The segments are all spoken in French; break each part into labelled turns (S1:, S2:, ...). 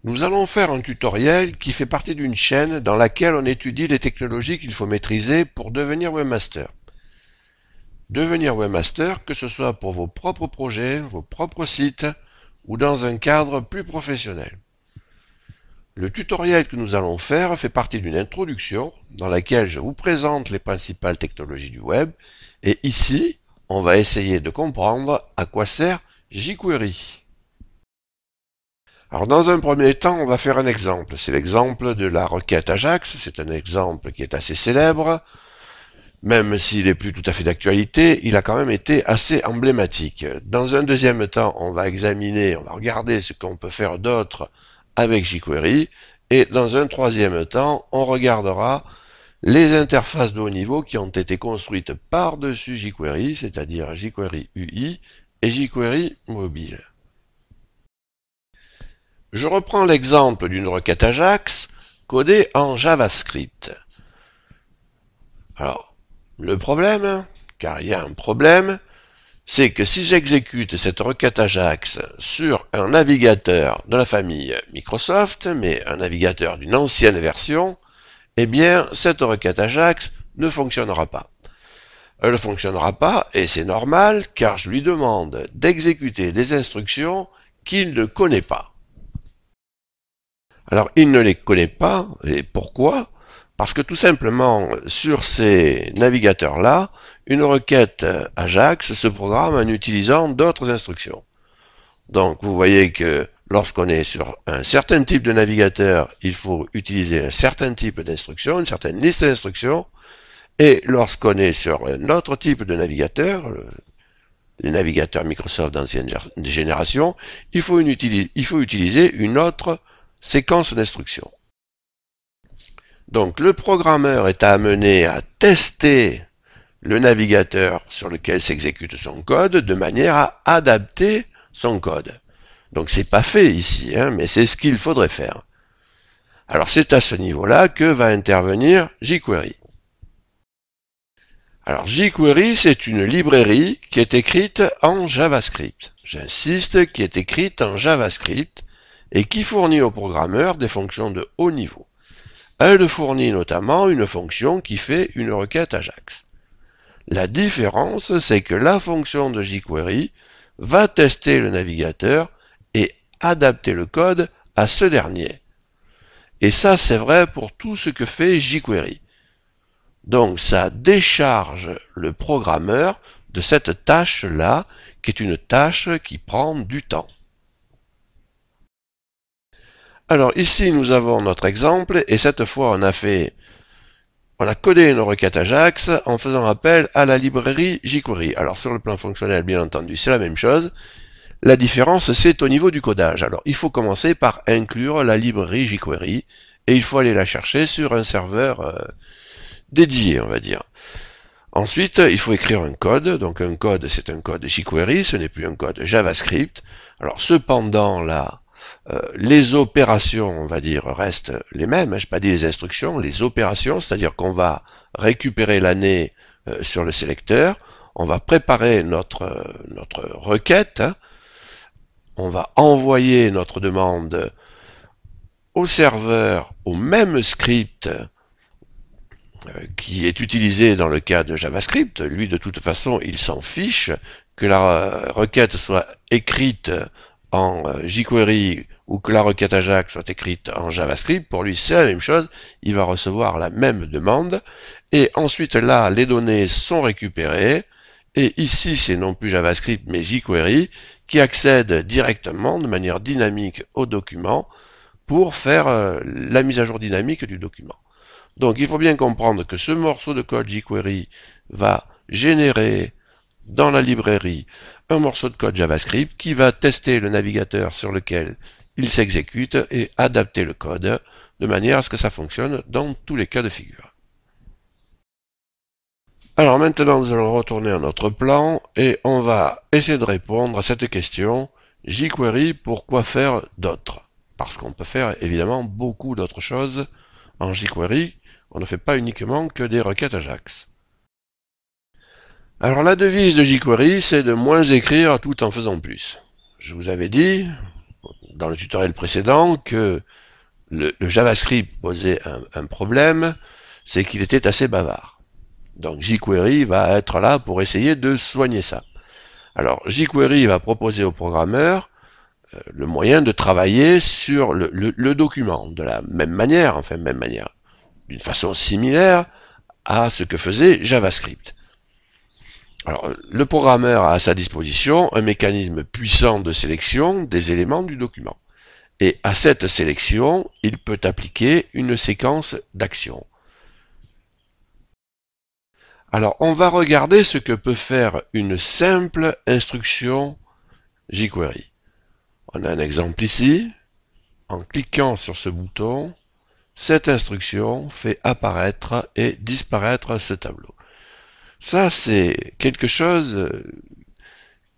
S1: Nous allons faire un tutoriel qui fait partie d'une chaîne dans laquelle on étudie les technologies qu'il faut maîtriser pour devenir webmaster. Devenir webmaster, que ce soit pour vos propres projets, vos propres sites ou dans un cadre plus professionnel. Le tutoriel que nous allons faire fait partie d'une introduction dans laquelle je vous présente les principales technologies du web et ici, on va essayer de comprendre à quoi sert jQuery. Alors dans un premier temps, on va faire un exemple. C'est l'exemple de la requête Ajax. C'est un exemple qui est assez célèbre. Même s'il n'est plus tout à fait d'actualité, il a quand même été assez emblématique. Dans un deuxième temps, on va regarder ce qu'on peut faire d'autre avec jQuery. Et dans un troisième temps, on regardera les interfaces de haut niveau qui ont été construites par-dessus jQuery, c'est-à-dire jQuery UI et jQuery mobile. Je reprends l'exemple d'une requête Ajax codée en JavaScript. Alors, le problème, car il y a un problème, c'est que si j'exécute cette requête Ajax sur un navigateur de la famille Microsoft, mais un navigateur d'une ancienne version, eh bien, cette requête Ajax ne fonctionnera pas. Elle ne fonctionnera pas, et c'est normal, car je lui demande d'exécuter des instructions qu'il ne connaît pas. Alors, il ne les connaît pas, et pourquoi? Parce que tout simplement, sur ces navigateurs-là, une requête Ajax se programme en utilisant d'autres instructions. Donc, vous voyez que lorsqu'on est sur un certain type de navigateur, il faut utiliser un certain type d'instructions, une certaine liste d'instructions, et lorsqu'on est sur un autre type de navigateur, les navigateurs Microsoft d'ancienne génération, il faut utiliser une autre séquence d'instructions. Donc le programmeur est amené à tester le navigateur sur lequel s'exécute son code de manière à adapter son code. Donc c'est pas fait ici, mais c'est ce qu'il faudrait faire. Alors c'est à ce niveau-là que va intervenir jQuery. Alors jQuery, c'est une librairie qui est écrite en JavaScript. J'insiste, qui est écrite en JavaScript et qui fournit au programmeur des fonctions de haut niveau. Elle fournit notamment une fonction qui fait une requête Ajax. La différence, c'est que la fonction de jQuery va tester le navigateur et adapter le code à ce dernier. Et ça, c'est vrai pour tout ce que fait jQuery. Donc, ça décharge le programmeur de cette tâche-là, qui est une tâche qui prend du temps. Alors ici, nous avons notre exemple, et cette fois, on a codé une requête Ajax en faisant appel à la librairie jQuery. Alors sur le plan fonctionnel, bien entendu, c'est la même chose. La différence, c'est au niveau du codage. Alors il faut commencer par inclure la librairie jQuery, et il faut aller la chercher sur un serveur dédié, on va dire. Ensuite, il faut écrire un code. Donc un code, c'est un code jQuery, ce n'est plus un code JavaScript. Alors cependant, là, les opérations, on va dire, restent les mêmes. Je n'ai pas dit les instructions, les opérations, c'est-à-dire qu'on va récupérer l'année sur le sélecteur, on va préparer notre requête, on va envoyer notre demande au serveur, au même script qui est utilisé dans le cas de JavaScript. Lui, de toute façon, il s'en fiche que la requête soit écrite en jQuery ou que la requête Ajax soit écrite en JavaScript. Pour lui, c'est la même chose. Il va recevoir la même demande. Et ensuite, là, les données sont récupérées. Et ici, c'est non plus JavaScript, mais jQuery qui accède directement, de manière dynamique, au document pour faire la mise à jour dynamique du document. Donc il faut bien comprendre que ce morceau de code jQuery va générer dans la librairie un morceau de code JavaScript qui va tester le navigateur sur lequel il s'exécute et adapter le code de manière à ce que ça fonctionne dans tous les cas de figure. Alors maintenant nous allons retourner à notre plan et on va essayer de répondre à cette question: jQuery, pourquoi faire d'autres? Parce qu'on peut faire évidemment beaucoup d'autres choses en jQuery. On ne fait pas uniquement que des requêtes Ajax. Alors la devise de jQuery, c'est de moins écrire tout en faisant plus. Je vous avais dit, dans le tutoriel précédent que le JavaScript posait un problème, c'est qu'il était assez bavard. Donc jQuery va être là pour essayer de soigner ça. Alors jQuery va proposer aux programmeurs le moyen de travailler sur le document de la même manière, enfin même manière, d'une façon similaire à ce que faisait JavaScript. Alors, le programmeur a à sa disposition un mécanisme puissant de sélection des éléments du document. Et à cette sélection, il peut appliquer une séquence d'actions. Alors, on va regarder ce que peut faire une simple instruction jQuery. On a un exemple ici. En cliquant sur ce bouton, cette instruction fait apparaître et disparaître ce tableau. Ça, c'est quelque chose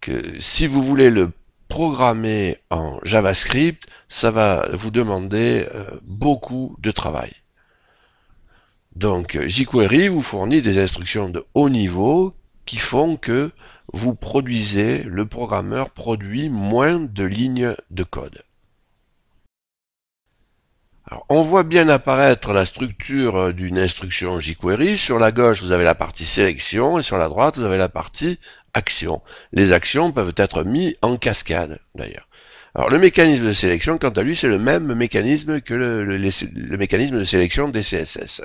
S1: que si vous voulez le programmer en JavaScript, ça va vous demander beaucoup de travail. Donc jQuery vous fournit des instructions de haut niveau qui font que vous produisez, le programmeur produit moins de lignes de code. Alors, on voit bien apparaître la structure d'une instruction jQuery. Sur la gauche, vous avez la partie sélection et sur la droite, vous avez la partie action. Les actions peuvent être mises en cascade, d'ailleurs. Alors, le mécanisme de sélection, quant à lui, c'est le même mécanisme que le mécanisme de sélection des CSS.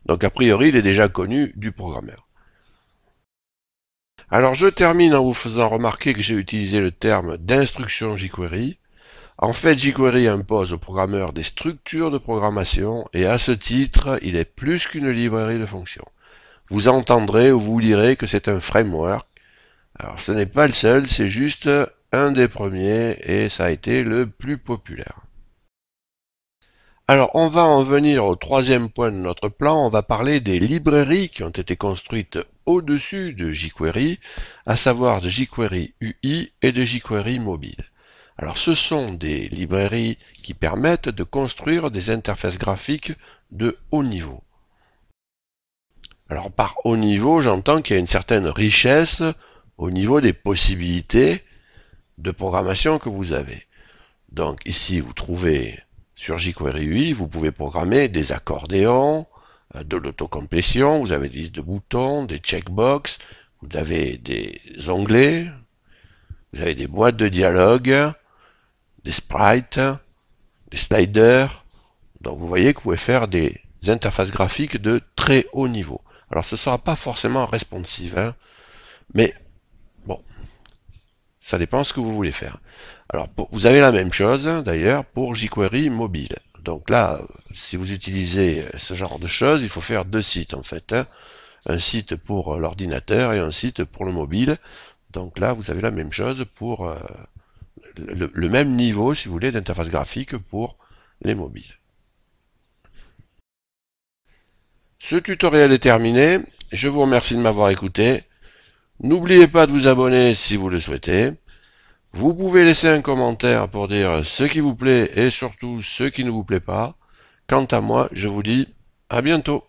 S1: Donc, a priori, il est déjà connu du programmeur. Alors, je termine en vous faisant remarquer que j'ai utilisé le terme d'instruction jQuery. En fait, jQuery impose au programmeur des structures de programmation et à ce titre, il est plus qu'une librairie de fonctions. Vous entendrez ou vous lirez que c'est un framework. Alors, ce n'est pas le seul, c'est juste un des premiers et ça a été le plus populaire. Alors, on va en venir au troisième point de notre plan. On va parler des librairies qui ont été construites au-dessus de jQuery, à savoir de jQuery UI et de jQuery mobile. Alors ce sont des librairies qui permettent de construire des interfaces graphiques de haut niveau. Alors par haut niveau, j'entends qu'il y a une certaine richesse au niveau des possibilités de programmation que vous avez. Donc ici, vous trouvez sur jQuery UI, vous pouvez programmer des accordéons, de l'autocomplétion, vous avez des listes de boutons, des checkbox, vous avez des onglets, vous avez des boîtes de dialogue, des sprites, des sliders. Donc vous voyez que vous pouvez faire des interfaces graphiques de très haut niveau. Alors ce ne sera pas forcément responsive, hein, mais bon, ça dépend de ce que vous voulez faire. Alors vous avez la même chose d'ailleurs pour jQuery mobile. Donc là, si vous utilisez ce genre de choses, il faut faire deux sites en fait, hein. Un site pour l'ordinateur et un site pour le mobile. Donc là, vous avez la même chose pour le même niveau, si vous voulez, d'interface graphique pour les mobiles. Ce tutoriel est terminé. Je vous remercie de m'avoir écouté. N'oubliez pas de vous abonner si vous le souhaitez. Vous pouvez laisser un commentaire pour dire ce qui vous plaît et surtout ce qui ne vous plaît pas. Quant à moi, je vous dis à bientôt.